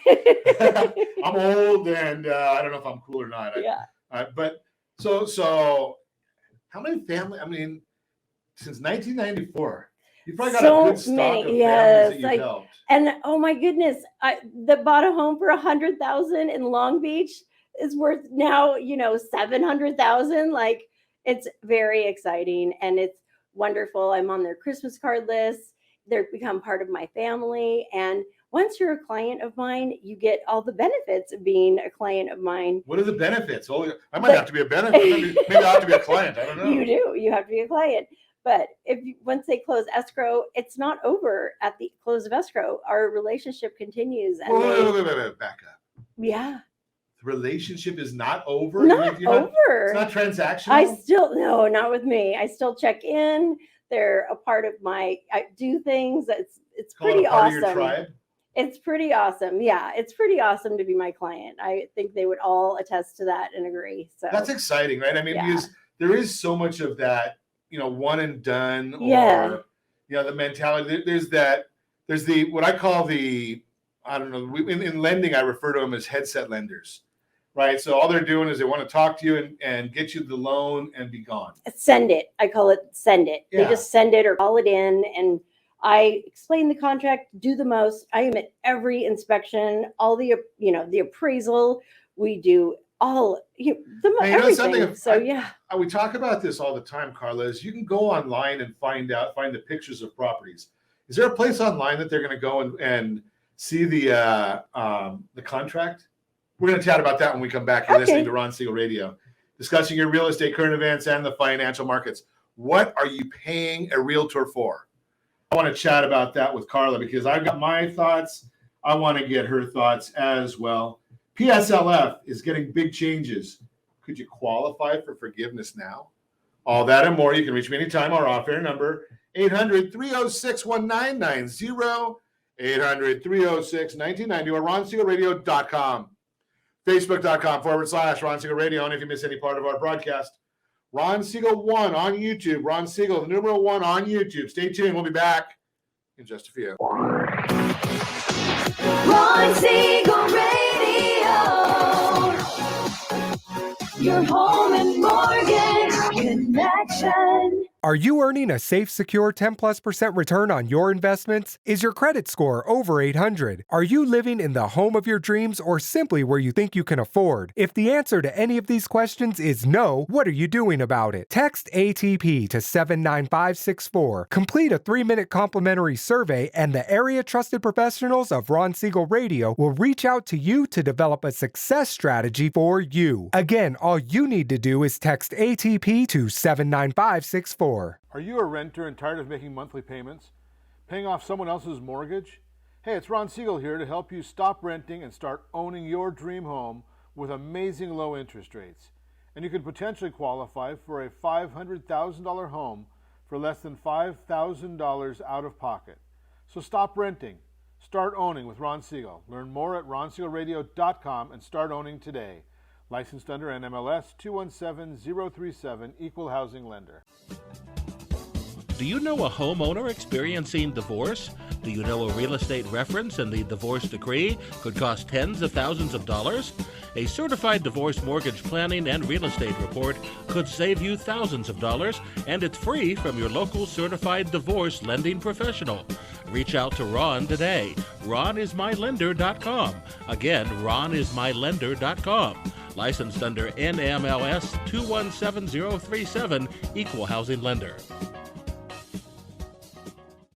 I'm old, and I don't know if I'm cool or not. But so how many family? I mean, since 1994, you've probably got a good stock of families that you've helped.
And oh my goodness, that bought a home for $100,000 in Long Beach is worth now, $700,000. Like, it's very exciting and it's wonderful. I'm on their Christmas card list. They've become part of my family. And once you're a client of mine, you get all the benefits of being a client of mine.
What are the benefits? Oh, I might have to be a benefit. Maybe I have to be a client. I don't know.
You do. You have to be a client. But once they close escrow, it's not over at the close of escrow. Our relationship continues. And
wait, back up.
Yeah.
The relationship is not over?
Not over.
It's not transactional?
No, not with me. I still check in. They're a part of I do things. It's pretty awesome.
Part of your tribe?
It's pretty awesome. Yeah, it's pretty awesome to be my client. I think they would all attest to that and agree. So
that's exciting, right? I mean, because there is so much of that, one and done, or the mentality. There's the what I call I don't know. In lending, I refer to them as headset lenders, right? So all they're doing is they want to talk to you and get you the loan and be gone.
Send it. I call it send it.
Yeah.
They just send it or call it in, and I explain the contract, do the most. I am at every inspection, all the appraisal. We do all everything.
We talk about this all the time, Carla. Is you can go online and find the pictures of properties. Is there a place online that they're going to go and see the contract? We're going to chat about that when we come back. You're listening to Ron Siegel Radio, discussing your real estate, current events, and the financial markets. What are you paying a realtor for? I want to chat about that with Carla because I've got my thoughts. I want to get her thoughts as well. PSLF is getting big changes. Could you qualify for forgiveness now? All that and more. You can reach me anytime. Our off-air number, 800-306-1990, 800-306-1990, or RonSiegelRadio.com. Facebook.com/Ron Siegel Radio. And if you miss any part of our broadcast, Ron Siegel 1 on YouTube. Ron Siegel, the numeral 1 on YouTube. Stay tuned. We'll be back in just a few.
Ron Siegel Radio. Your home and mortgage connection.
Are you earning a safe, secure 10+% return on your investments? Is your credit score over 800? Are you living in the home of your dreams or simply where you think you can afford? If the answer to any of these questions is no, what are you doing about it? Text ATP to 79564. Complete a 3-minute complimentary survey and the area trusted professionals of Ron Siegel Radio will reach out to you to develop a success strategy for you. Again, all you need to do is text ATP to 79564.
Are you a renter and tired of making monthly payments? Paying off someone else's mortgage? Hey, it's Ron Siegel here to help you stop renting and start owning your dream home with amazing low interest rates. And you could potentially qualify for a $500,000 home for less than $5,000 out of pocket. So stop renting. Start owning with Ron Siegel. Learn more at RonSiegelRadio.com and start owning today. Licensed under NMLS 217037, Equal Housing Lender.
Do you know a homeowner experiencing divorce? Do you know a real estate reference and the divorce decree could cost tens of thousands of dollars? A certified divorce mortgage planning and real estate report could save you thousands of dollars, and it's free from your local certified divorce lending professional. Reach out to Ron today. RonIsMyLender.com. Again, RonIsMyLender.com. Licensed under NMLS 217037, Equal Housing Lender.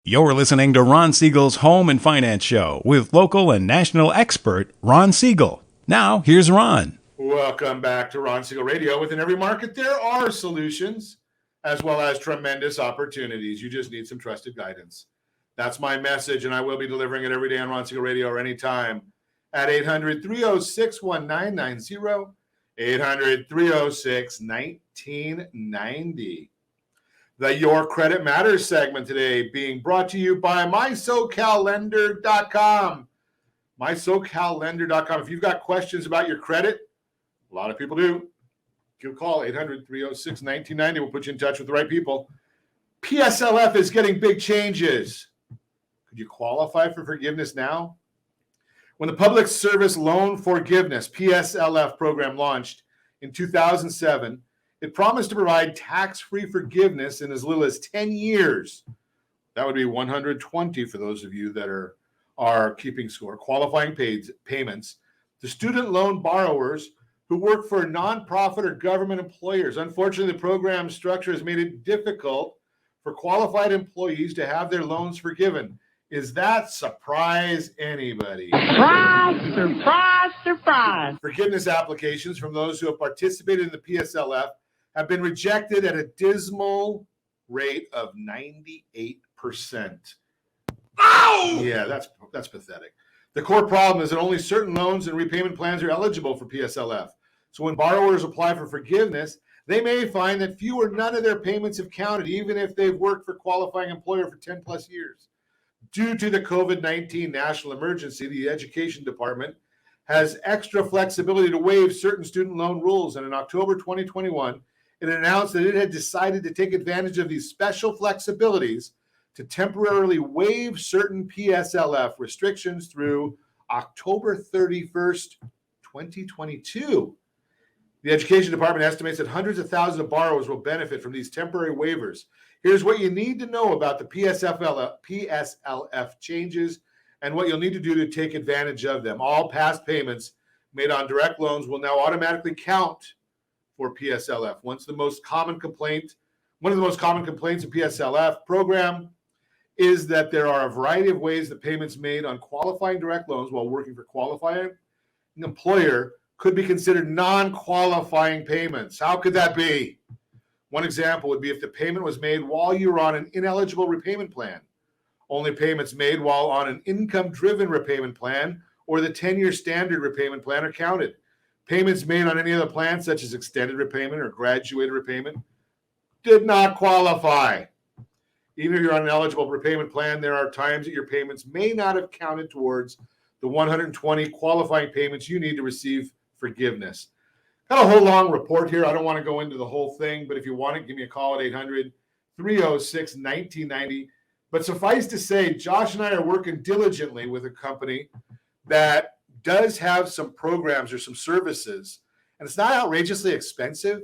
You're listening to Ron Siegel's Home and Finance Show with local and national expert Ron Siegel. Now, here's Ron.
Welcome back to Ron Siegel Radio. Within every market, there are solutions as well as tremendous opportunities. You just need some trusted guidance. That's my message, and I will be delivering it every day on Ron Siegel Radio or anytime at 800-306-1990, 800-306-1990. The Your Credit Matters segment today being brought to you by MySoCalLender.com. MySoCalLender.com. If you've got questions about your credit, a lot of people do, give a call, 800-306-1990. We'll put you in touch with the right people. PSLF is getting big changes. Would you qualify for forgiveness now? When the Public Service Loan Forgiveness, PSLF program launched in 2007, it promised to provide tax-free forgiveness in as little as 10 years. That would be 120 for those of you that are keeping score. Qualifying payments to student loan borrowers who work for nonprofit or government employers. Unfortunately, the program structure has made it difficult for qualified employees to have their loans forgiven. Is that surprise anybody?
Surprise, surprise, surprise.
Forgiveness applications from those who have participated in the PSLF have been rejected at a dismal rate of 98%. Ow! Yeah, that's pathetic. The core problem is that only certain loans and repayment plans are eligible for PSLF. So when borrowers apply for forgiveness, they may find that few or none of their payments have counted, even if they've worked for a qualifying employer for 10 plus years. Due to the COVID-19 national emergency, the Education Department has extra flexibility to waive certain student loan rules. And in October 2021, it announced that it had decided to take advantage of these special flexibilities to temporarily waive certain PSLF restrictions through October 31st, 2022. The Education Department estimates that hundreds of thousands of borrowers will benefit from these temporary waivers. Here's what you need to know about the PSLF changes and what you'll need to do to take advantage of them. All past payments made on direct loans will now automatically count for PSLF. One of the most common complaints in PSLF program is that there are a variety of ways that payments made on qualifying direct loans while working for qualifying employer could be considered non-qualifying payments. How could that be? One example would be if the payment was made while you were on an ineligible repayment plan. Only payments made while on an income-driven repayment plan or the 10-year standard repayment plan are counted. Payments made on any other plan, such as extended repayment or graduated repayment, did not qualify. Even if you're on an eligible repayment plan, there are times that your payments may not have counted towards the 120 qualifying payments you need to receive forgiveness. Got a whole long report here. I don't want to go into the whole thing, but if you want it, give me a call at 800-306-1990. But suffice to say, Josh and I are working diligently with a company that does have some programs or some services, and it's not outrageously expensive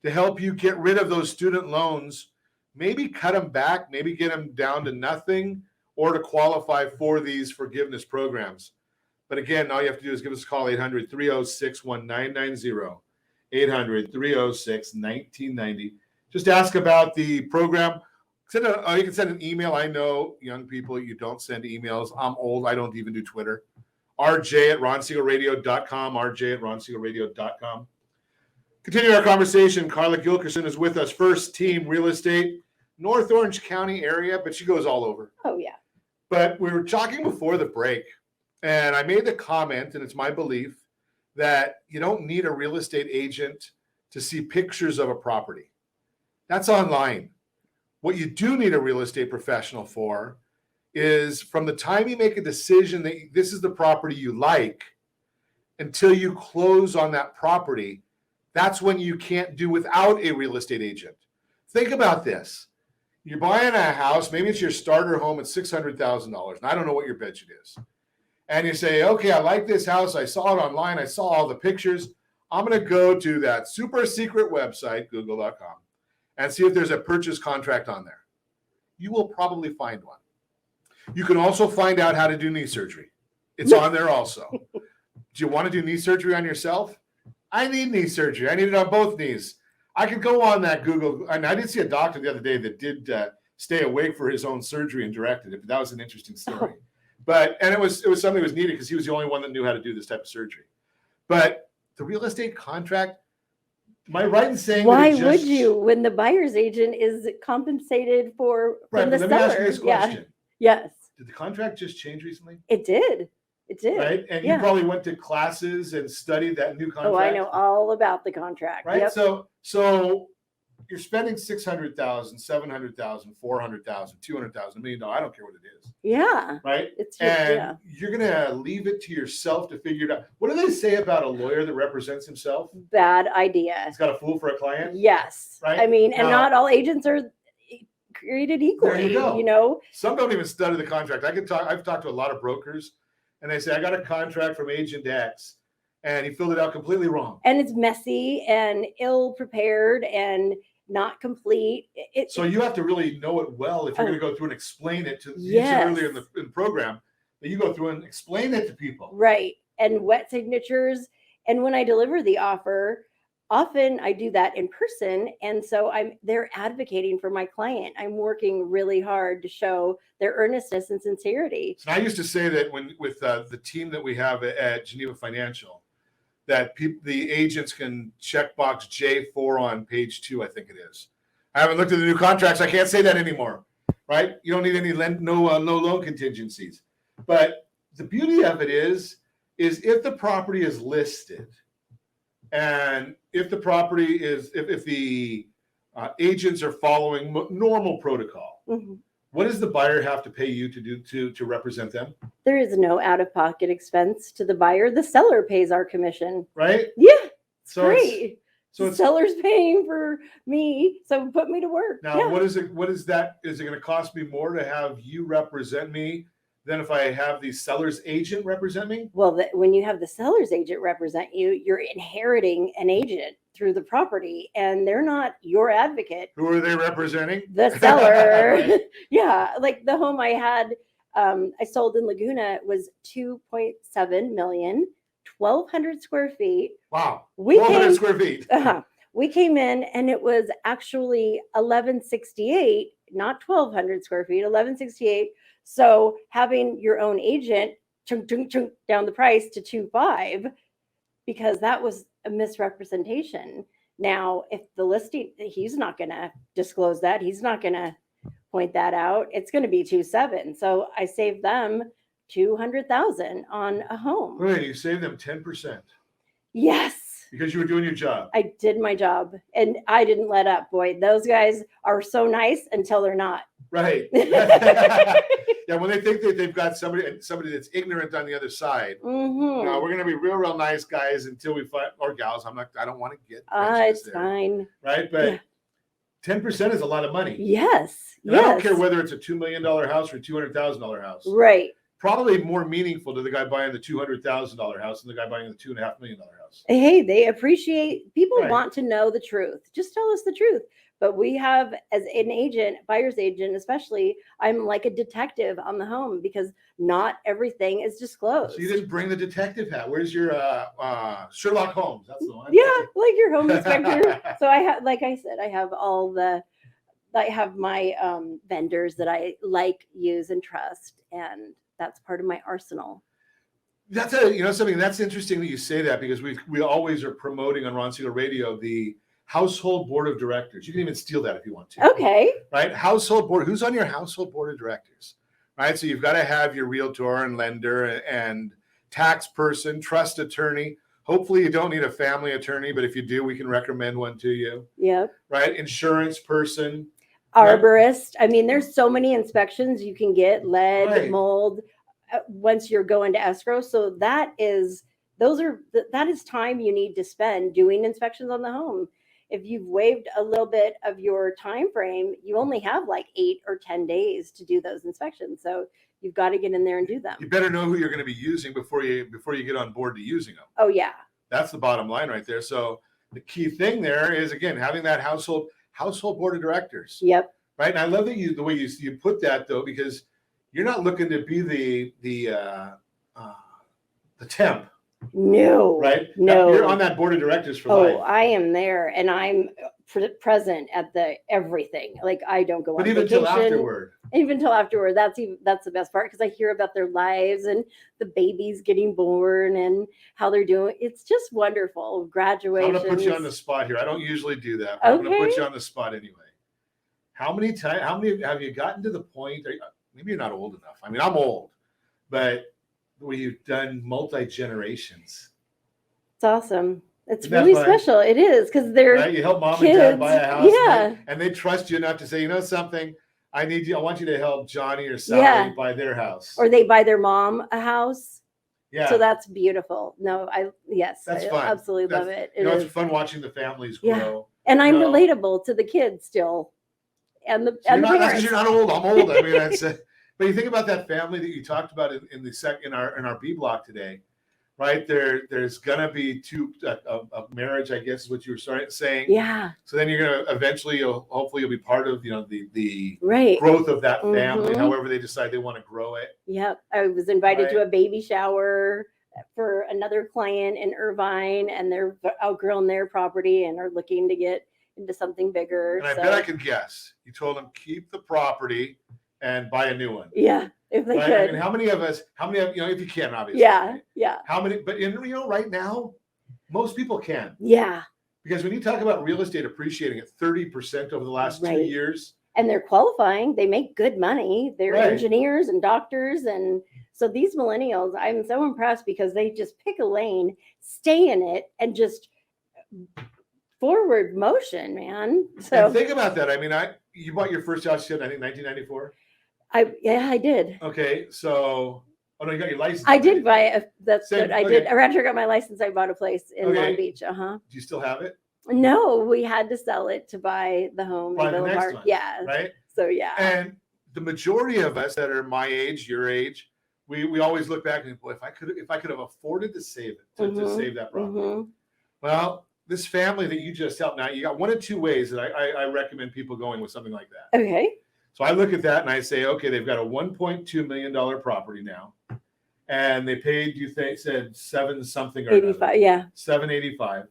to help you get rid of those student loans, maybe cut them back, maybe get them down to nothing, or to qualify for these forgiveness programs. But again, all you have to do is give us a call, 800-306-1990, 800-306-1990. Just ask about the program. You can send an email. I know, young people, you don't send emails. I'm old. I don't even do Twitter. rj@ronsiegelradio.com, rj@ronsiegelradio.com. Continue our conversation. Carla Gilkerson is with us, First Team Real Estate, North Orange County area, but she goes all over.
Oh, yeah.
But we were talking before the break, and I made the comment, and it's my belief, that you don't need a real estate agent to see pictures of a property. That's online. What you do need a real estate professional for is from the time you make a decision that this is the property you like until you close on that property, that's when you can't do without a real estate agent. Think about this. You're buying a house, maybe it's your starter home at $600,000, and I don't know what your budget is. And you say, okay, I like this house. I saw it online. I saw all the pictures. I'm going to go to that super secret website, google.com, and see if there's a purchase contract on there. You will probably find one. You can also find out how to do knee surgery. It's on there also. Do you want to do knee surgery on yourself? I need knee surgery. I need it on both knees. I could go on that Google. And I did see a doctor the other day that did stay awake for his own surgery and directed it. But that was an interesting story. And it was something that was needed because he was the only one that knew how to do this type of surgery. But the real estate contract, am I right in saying
why would you when the buyer's agent is compensated for
right,
from the
let
seller?
me ask you this question.
Yeah. Yes.
Did the contract just change recently?
It did. It did.
Right? And you probably went to classes and studied that new contract.
Oh, I know all about the contract.
Right?
Yep.
So you're spending $600,000, $700,000, $400,000, $200,000, $1 million. I don't care what it is.
Yeah.
Right? You're going to leave it to yourself to figure it out. What do they say about a lawyer that represents himself?
Bad idea.
He's got a fool for a client?
Yes.
Right?
I mean, and not all agents are created equally.
There you go.
You know,
Some don't even study the contract. I've talked to a lot of brokers, and they say, I got a contract from agent X, and he filled it out completely wrong.
and it's messy and ill prepared and not complete.
So you have to really know it well if you're going to go through and explain it to. You said earlier in the program that you go through and explain it to people.
Right. And wet signatures. And when I deliver the offer, often I do that in person. And so they're advocating for my client. I'm working really hard to show their earnestness and sincerity.
So I used to say that with the team that we have at Geneva Financial, that the agents can check box J4 on page 2, I think it is. I haven't looked at the new contracts. I can't say that anymore, right? You don't need any no loan contingencies. But the beauty of it is if the property is listed, and if the property is, if the agents are following normal protocol, what does the buyer have to pay you to represent them?
There is no out-of-pocket expense to the buyer. The seller pays our commission.
Right?
Yeah.
So
great. The seller's paying for me, so put me to work.
Now, what is it? What is that? Is it going to cost me more to have you represent me than if I have the seller's agent represent me?
Well, when you have the seller's agent represent you, you're inheriting an agent through the property, and they're not your advocate.
Who are they representing?
The seller. Yeah, like the home I had, I sold in Laguna was 2.7 million, 1,200 square feet.
Wow, 1,200 square feet.
We came in, and it was actually 1168, not 1,200 square feet, 1168. So having your own agent chunk down the price to 2.5, because that was a misrepresentation. Now, if the listing, he's not going to disclose that. He's not going to point that out. It's going to be 2.7. So I saved them $200,000 on a home.
Wait, you saved them 10%.
Yes.
Because you were doing your job.
I did my job, and I didn't let up. Boy, those guys are so nice until they're not.
Right. Yeah, when they think that they've got somebody that's ignorant on the other side. No, we're going to be real nice guys until we find, or gals. I don't want to get.
It's there, fine.
Right, but 10% is a lot of money.
Yes.
And I don't care whether it's a $2 million house or a $200,000 house.
Right.
Probably more meaningful to the guy buying the $200,000 house than the guy buying the $2.5 million house.
Hey, they appreciate, people want to know the truth. Just tell us the truth. But we have, as an agent, buyer's agent especially, I'm like a detective on the home because not everything is disclosed.
So you didn't bring the detective hat. Where's your Sherlock Holmes? That's the one.
Yeah, like your home inspector. So I have, like I said, I have my vendors that I like, use, and trust, and that's part of my arsenal.
That's something that's interesting that you say that, because we always are promoting on Ron Siegel Radio the household board of directors. You can even steal that if you want to.
Okay.
Right? Household board. Who's on your household board of directors? Right? So you've got to have your realtor and lender and tax person, trust attorney. Hopefully you don't need a family attorney, but if you do, we can recommend one to you.
Yep.
Right? Insurance person.
Arborist. I mean, there's so many inspections you can get, lead, mold, once you're going to escrow. So that is time you need to spend doing inspections on the home. If you've waived a little bit of your time frame, you only have like 8 or 10 days to do those inspections. So you've got to get in there and do them.
You better know who you're going to be using before you get on board to using them.
Oh yeah.
That's the bottom line right there. So the key thing there is, again, having that household board of directors.
Yep.
Right. And I love that the way you put that, though, because you're not looking to be the temp.
No.
Right?
No.
You're on that board of directors for life.
Oh, I am there, and I'm present at the everything. Like, I don't go on vacation. But even till afterward. That's the best part, because I hear about their lives and the babies getting born and how they're doing. It's just wonderful. Graduation.
I'm going to put you on the spot here. I don't usually do that, but I'm going to put you on the spot anyway. How many have you gotten to the point? Maybe you're not old enough. I mean, I'm old, but where you've done multi-generations. It's awesome. It's really special. It is, because they're you help mom and dad buy a house. Yeah. And they trust you enough to say, you know something, I want you to help Johnny or Sally buy their house. Or they buy their mom a house. Yeah. So that's beautiful. No, that's fun. Absolutely love it. It's fun watching the families grow. And I'm relatable to the kids still.
and the
So
and the
that's
parents.
because you're not old. I'm old. I mean, that's. But you think about that family that you talked about in our B block today, right? There's gonna be a marriage, I guess is what you were saying.
Yeah.
So then you're gonna eventually, hopefully, you'll be part of the
Right.
growth of that family,
Mhm.
however they decide they want to grow it.
Yep. I was invited to
Right.
a baby shower for another client in Irvine, and they're outgrown their property and are looking to get into something bigger.
And I
so,
bet I can guess. You told them keep the property and buy a new one.
yeah, if they
Right?
could.
I mean, how many of if you can, obviously.
Yeah.
right?
Yeah.
How many? But right now, most people can.
Yeah.
Because when you talk about real estate appreciating at 30% over the last 2
Right.
years,
And they're qualifying. They make good money. They're
Right.
engineers and doctors. And so these millennials, I'm so impressed because they just pick a lane, stay in it, and just forward motion, man. So
and think about that. I mean, you bought your first house, you said, I think 1994.
I did.
Okay, so no, you got your license.
I did
already.
buy that's
Same,
good. I
okay.
did. After I got my license, I bought a place in
Okay.
Long Beach. Uh-huh.
Do you still have it?
No, we had to sell it to buy the home
Buy
in
the next
Boulevard.
one,
Yeah.
Right.
So yeah.
And the majority of us that are my age, your age, we always look back and boy, if I could have afforded to save it, to
Mhm.
save that property.
Mhm.
Well, this family that you just helped, now you got one of two ways that I recommend people going with something like that.
Okay.
So I look at that and I say, okay, they've got a $1.2 million property now, and they paid, said 7 something or
85.
another,
Yeah.
785.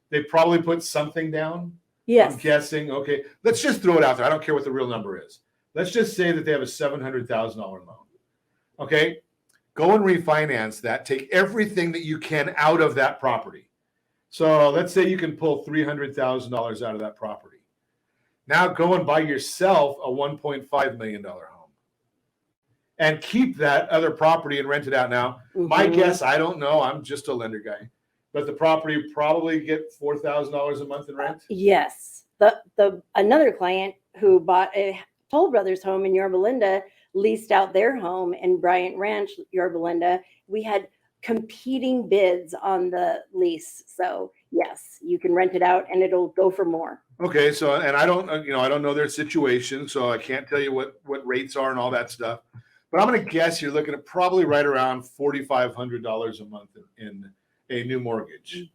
They probably put something down.
Yes.
I'm guessing. Okay, let's just throw it out there. I don't care what the real number is. Let's just say that they have a $700,000 loan. Okay, go and refinance that. Take everything that you can out of that property. So let's say you can pull $300,000 out of that property. Now go and buy yourself a $1.5 million home and keep that other property and rent it out. Now, my
Mhm.
guess, I don't know. I'm just a lender guy, but the property probably get $4,000 a month in rent.
Yes. The another client who bought a Toll Brothers home in Yorba Linda leased out their home in Bryant Ranch, Yorba Linda. We had competing bids on the lease. So yes, you can rent it out and it'll go for more.
Okay, so and I don't know their situation, so I can't tell you what rates are and all that stuff. But I'm going to guess you're looking at probably right around $4,500 a month in a new mortgage.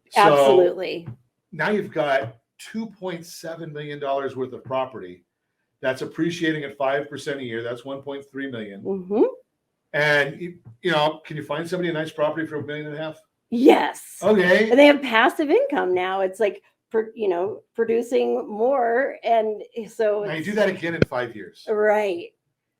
So
Absolutely.
now you've got $2.7 million worth of property that's appreciating at 5% a year. That's $1.3 million.
Mm-hmm.
And can you find somebody a nice property for $1.5 million?
Yes.
Okay.
And they have passive income now. It's like, producing more. And so
Now you
it's,
do that again in 5 years.
right.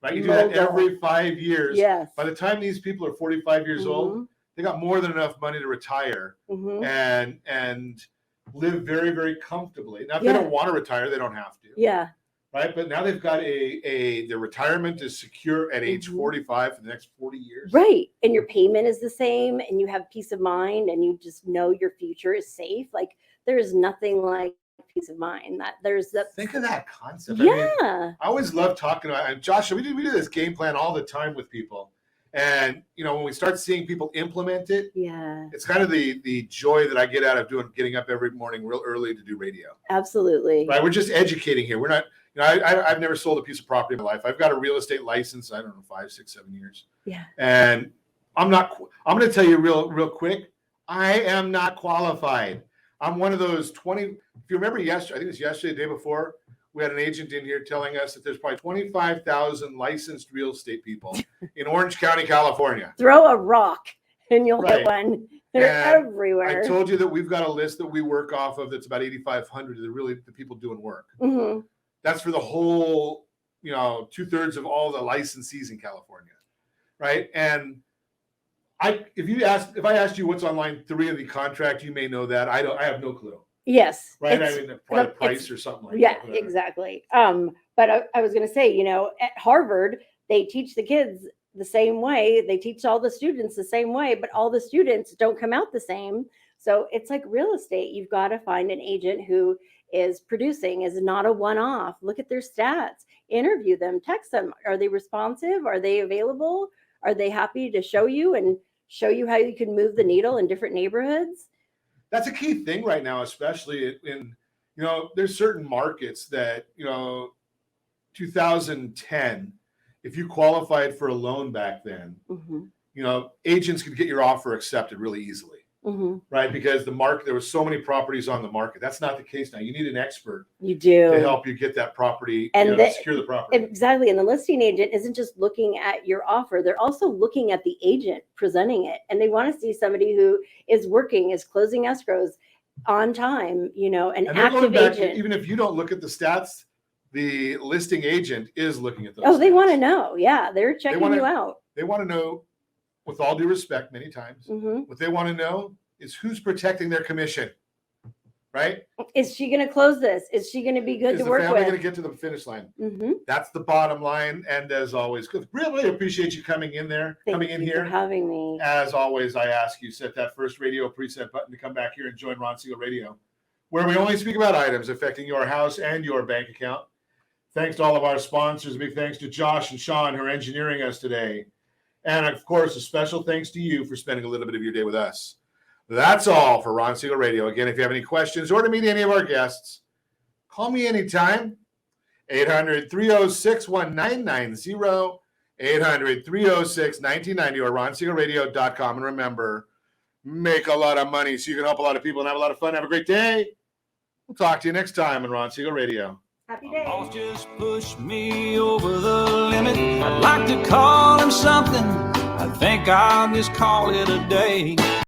Right? You do that
Melba.
every 5 years.
Yes.
By the time these people are 45 years old,
Mhm.
they got more than enough money to retire
Mhm.
and live very, very comfortably. Now, if
Yeah.
they don't want to retire, they don't have to.
Yeah.
Right? But now they've got their retirement is secure at age
Mhm.
45 for the next 40 years.
Right. And your payment is the same and you have peace of mind and you just know your future is safe. Like there is nothing like peace of mind that there's that.
Think of that concept.
Yeah.
I mean, I always love talking about, and Josh, we do this game plan all the time with people. And, when we start seeing people implement it,
Yeah.
it's kind of the joy that I get out of getting up every morning real early to do radio.
Absolutely.
Right? We're just educating here. We're not, I've never sold a piece of property in my life. I've got a real estate license, I don't know, 5, 6, 7 years.
Yeah.
And I'm going to tell you real quick, I am not qualified. I'm one of those 20, if you remember yesterday, I think it was yesterday, the day before, we had an agent in here telling us that there's probably 25,000 licensed real estate people in Orange County, California.
Throw a rock and you'll
Right.
hit one. They're
And
everywhere.
I told you that we've got a list that we work off of that's about 8,500 of the people doing work.
Mhm.
That's for the whole, 2/3 of all the licensees in California, right? And if I asked you what's on line 3 of the contract, you may know that. I have no clue,
Yes.
right?
it's-
I mean, probably the
it's-
price or something like
yeah,
that. whatever.
exactly. But I was going to say, at Harvard, they teach the kids the same way. They teach all the students the same way, but all the students don't come out the same. So it's like real estate. You've got to find an agent who is producing, is not a one-off. Look at their stats, interview them, text them. Are they responsive? Are they available? Are they happy to show you how you can move the needle in different neighborhoods?
That's a key thing right now, especially You know, there's certain markets that, 2010, if you qualified for a loan back then, agents could get your offer accepted really easily, right? Because there was so many properties on the market. That's not the case now. You need an expert.
You do.
To help you get that property and secure the property.
Exactly. And the listing agent isn't just looking at your offer. They're also looking at the agent presenting it. And they want to see somebody who is working, is closing escrows on time, an active agent.
Even if you don't look at the stats, the listing agent is looking at those.
Oh,
stats.
they want to know. Yeah, they're checking you out.
They want to know, with all due respect, many times, what they want to know is who's protecting their commission, right?
Is she going to close this? Is she going to be good to work with?
Is the family going to get to the finish line? That's the bottom line. And as always, really appreciate you coming in here.
Thank you for having me.
As always, I ask you, set that first radio preset button to come back here and join Ron Siegel Radio, where we only speak about items affecting your house and your bank account. Thanks to all of our sponsors. A big thanks to Josh and Sean who are engineering us today. And of course, a special thanks to you for spending a little bit of your day with us. That's all for Ron Siegel Radio. Again, if you have any questions or to meet any of our guests, call me anytime. 800-306-1990, 800-306-1990, or ronsiegelradio.com. And remember, make a lot of money so you can help a lot of people and have a lot of fun. Have a great day. We'll talk to you next time on Ron Siegel Radio.
Happy day.
Boss just pushed me over the limit. I'd like to call him something. I think I'll just call it a day.